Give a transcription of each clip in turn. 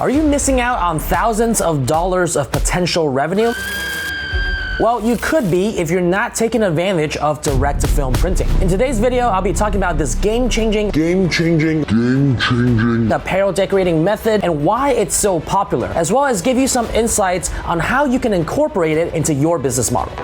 Are you missing out on thousands of dollars of potential revenue? Well, you could be if you're not taking advantage of direct-to-film printing. In today's video, I'll be talking about this game-changing apparel decorating method and why it's so popular, as well as give you some insights on how you can incorporate it into your business model.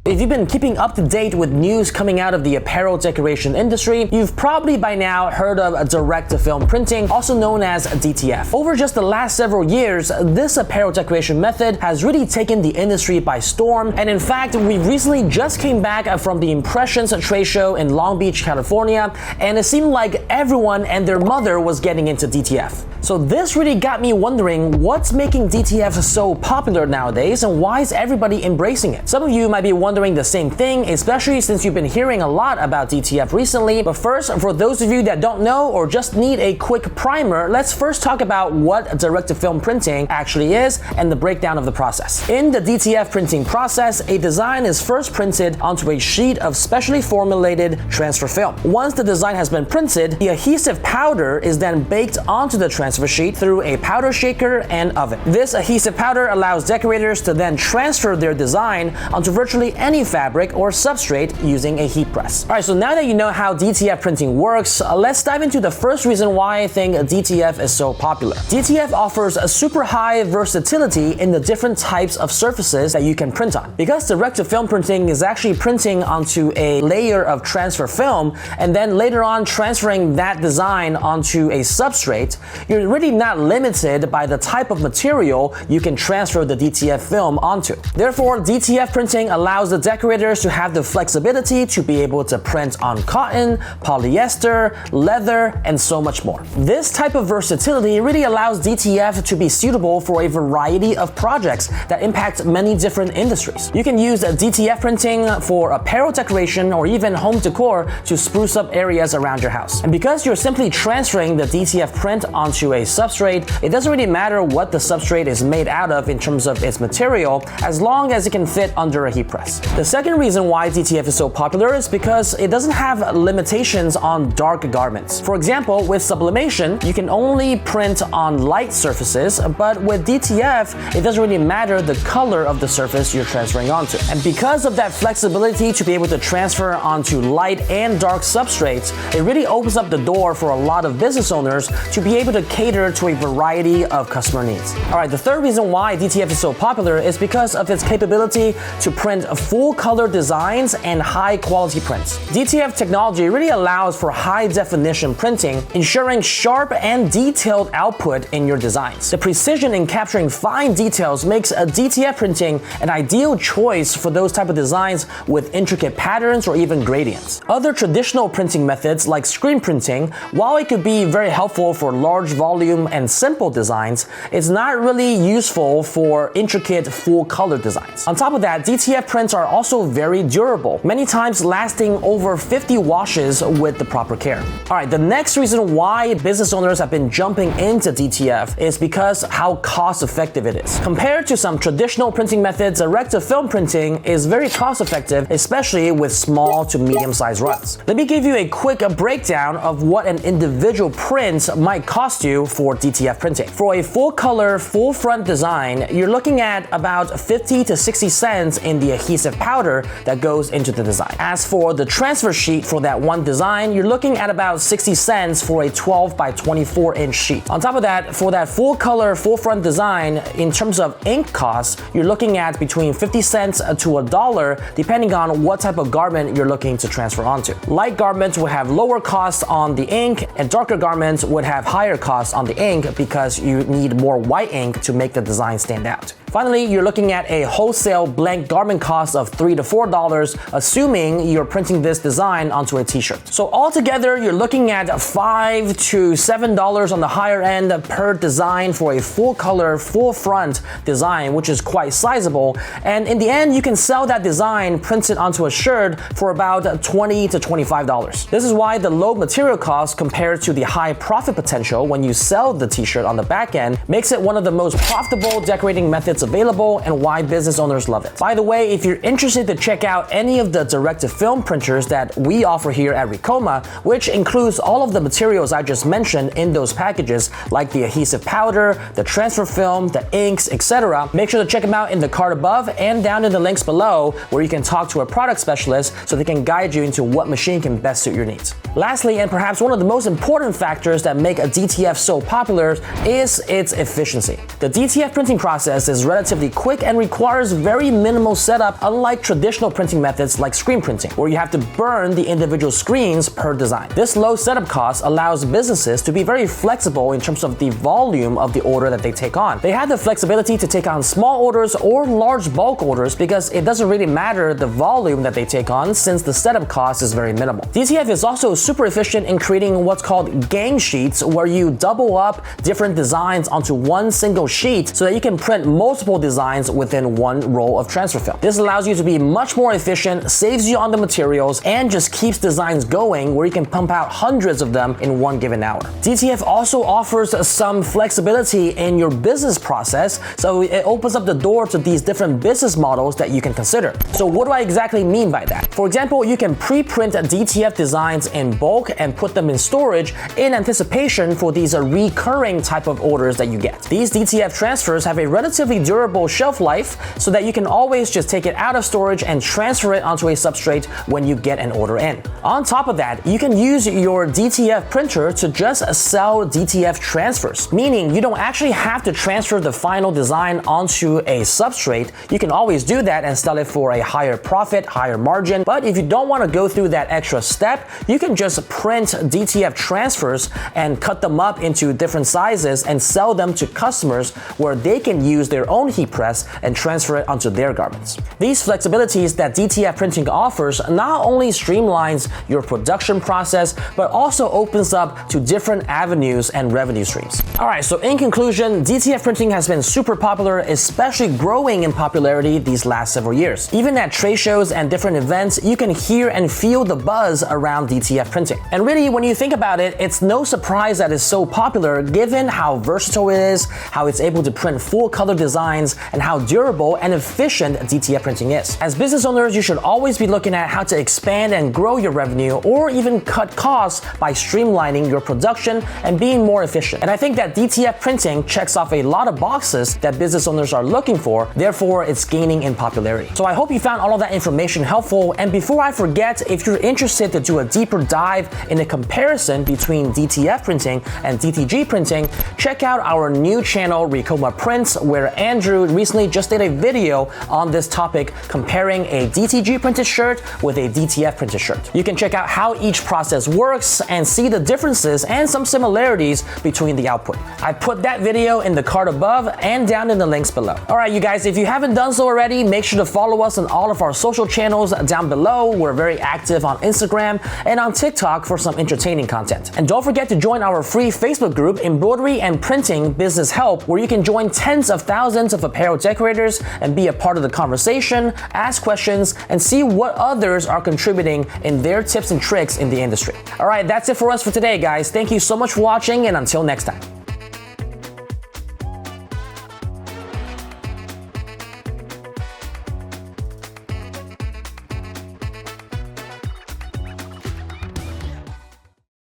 If you've been keeping up to date with news coming out of the apparel decoration industry, you've probably by now heard of direct-to-film printing, also known as DTF. Over just the last several years, this apparel decoration method has really taken the industry by storm, and in fact, we recently just came back from the Impressions trade show in Long Beach, California, and it seemed like everyone and their mother was getting into DTF. So this really got me wondering what's making DTF so popular nowadays and why is everybody embracing it? Some of you might be wondering the same thing, especially since you've been hearing a lot about DTF recently. But first, for those of you that don't know or just need a quick primer, let's first talk about what direct-to-film printing actually is and the breakdown of the process. In the DTF printing process, a design is first printed onto a sheet of specially formulated transfer film. Once the design has been printed, the adhesive powder is then baked onto the transfer sheet through a powder shaker and oven. This adhesive powder allows decorators to then transfer their design onto virtually any fabric or substrate using a heat press. Alright, so now that you know how DTF printing works, let's dive into the first reason why I think DTF is so popular. DTF offers a super high versatility in the different types of surfaces that you can print on. Because direct-to-film printing is actually printing onto a layer of transfer film and then later on transferring that design onto a substrate, you're really not limited by the type of material you can transfer the DTF film onto. Therefore, DTF printing allows the decorators to have the flexibility to be able to print on cotton, polyester, leather, and so much more. This type of versatility really allows DTF to be suitable for a variety of projects that impact many different industries. You can use DTF printing for apparel decoration or even home decor to spruce up areas around your house. And because you're simply transferring the DTF print onto a substrate, it doesn't really matter what the substrate is made out of in terms of its material, as long as it can fit under a heat press. The second reason why DTF is so popular is because it doesn't have limitations on dark garments. For example, with sublimation, you can only print on light surfaces, but with DTF, it doesn't really matter the color of the surface you're transferring onto. And because of that flexibility to be able to transfer onto light and dark substrates, it really opens up the door for a lot of business owners to be able to cater to a variety of customer needs. Alright, the third reason why DTF is so popular is because of its capability to print full color designs and high quality prints. DTF technology really allows for high definition printing, ensuring sharp and detailed output in your designs. The precision in capturing fine details makes a DTF printing an ideal choice for those type of designs with intricate patterns or even gradients. Other traditional printing methods like screen printing, while it could be very helpful for large volume and simple designs, it's not really useful for intricate full color designs. On top of that, DTF prints are also very durable, many times lasting over 50 washes with the proper care. Alright, the next reason why business owners have been jumping into DTF is because how cost effective it is. Compared to some traditional printing methods, direct-to-film printing is very cost effective, especially with small to medium sized runs. Let me give you a quick breakdown of what an individual print might cost you for DTF printing. For a full color, full front design, you're looking at about 50 to 60 cents in the adhesive powder that goes into the design. As for the transfer sheet for that one design, you're looking at about 60 cents for a 12 by 24 inch sheet. On top of that, for that full color, full front design, in terms of ink costs, you're looking at between 50 cents to $1, depending on what type of garment you're looking to transfer onto. Light garments will have lower costs on the ink, and darker garments would have higher costs on the ink because you need more white ink to make the design stand out. Finally, you're looking at a wholesale blank garment cost of $3 to $4, assuming you're printing this design onto a t-shirt. So altogether, you're looking at $5 to $7 on the higher end per design for a full color, full front design, which is quite sizable. And in the end, you can sell that design printed onto a shirt for about $20 to $25. This is why the low material cost compared to the high profit potential when you sell the t-shirt on the back end makes it one of the most profitable decorating methods available and why business owners love it. By the way, if you're interested to check out any of the direct-to-film printers that we offer here at Ricoma, which includes all of the materials I just mentioned in those packages, like the adhesive powder, the transfer film, the inks, etc., make sure to check them out in the card above and down in the links below, where you can talk to a product specialist so they can guide you into what machine can best suit your needs. Lastly, and perhaps one of the most important factors that make a DTF so popular is its efficiency. The DTF printing process is relatively quick and requires very minimal setup, unlike traditional printing methods like screen printing, where you have to burn the individual screens per design. This low setup cost allows businesses to be very flexible in terms of the volume of the order that they take on. They have the flexibility to take on small orders or large bulk orders because it doesn't really matter the volume that they take on, since the setup cost is very minimal. DTF is also super efficient in creating what's called gang sheets, where you double up different designs onto one single sheet so that you can print multiple designs within one roll of transfer film. This allows you to be much more efficient, saves you on the materials, and just keeps designs going where you can pump out hundreds of them in one given hour. DTF also offers some flexibility in your business process, so it opens up the door to these different business models that you can consider. So what do I exactly mean by that? For example, you can pre-print DTF designs in bulk and put them in storage in anticipation for these recurring type of orders that you get. These DTF transfers have a relatively durable shelf life so that you can always just take it out of storage and transfer it onto a substrate when you get an order in. On top of that, you can use your DTF printer to just sell DTF transfers, meaning you don't actually have to transfer the final design onto a substrate. You can always do that and sell it for a higher profit, higher margin. But if you don't want to go through that extra step, you can just print DTF transfers and cut them up into different sizes and sell them to customers where they can use their own heat press and transfer it onto their garments. These flexibilities that DTF printing offers not only streamlines your production process, but also opens up to different avenues and revenue streams. Alright, so in conclusion, DTF printing has been super popular, especially growing in popularity these last several years. Even at trade shows and different events, you can hear and feel the buzz around DTF printing. And really, when you think about it, it's no surprise that it's so popular given how versatile it is, how it's able to print full color designs, and how durable and efficient DTF printing is. As business owners, you should always be looking at how to expand and grow your revenue, or even cut costs by streamlining your production and being more efficient. And I think that DTF printing checks off a lot of boxes that business owners are looking for, therefore it's gaining in popularity. So I hope you found all of that information helpful, and before I forget, if you're interested to do a deeper dive in a comparison between DTF printing and DTG printing, check out our new channel Ricoma Prints, where Andrew recently just did a video on this topic comparing a DTG printed shirt with a DTF printed shirt. You can check out how each process works and see the differences and some similarities between the output. I put that video in the card above and down in the links below. Alright you guys, if you haven't done so already, make sure to follow us on all of our social channels down below. We're very active on Instagram and on TikTok for some entertaining content. And don't forget to join our free Facebook group, Embroidery and Printing Business Help, where you can join tens of thousands of apparel decorators and be a part of the conversation, ask questions, and see what others are contributing in their tips and tricks in the industry. Alright, that's it for us for today, guys. Thank you so much for watching, and until next time.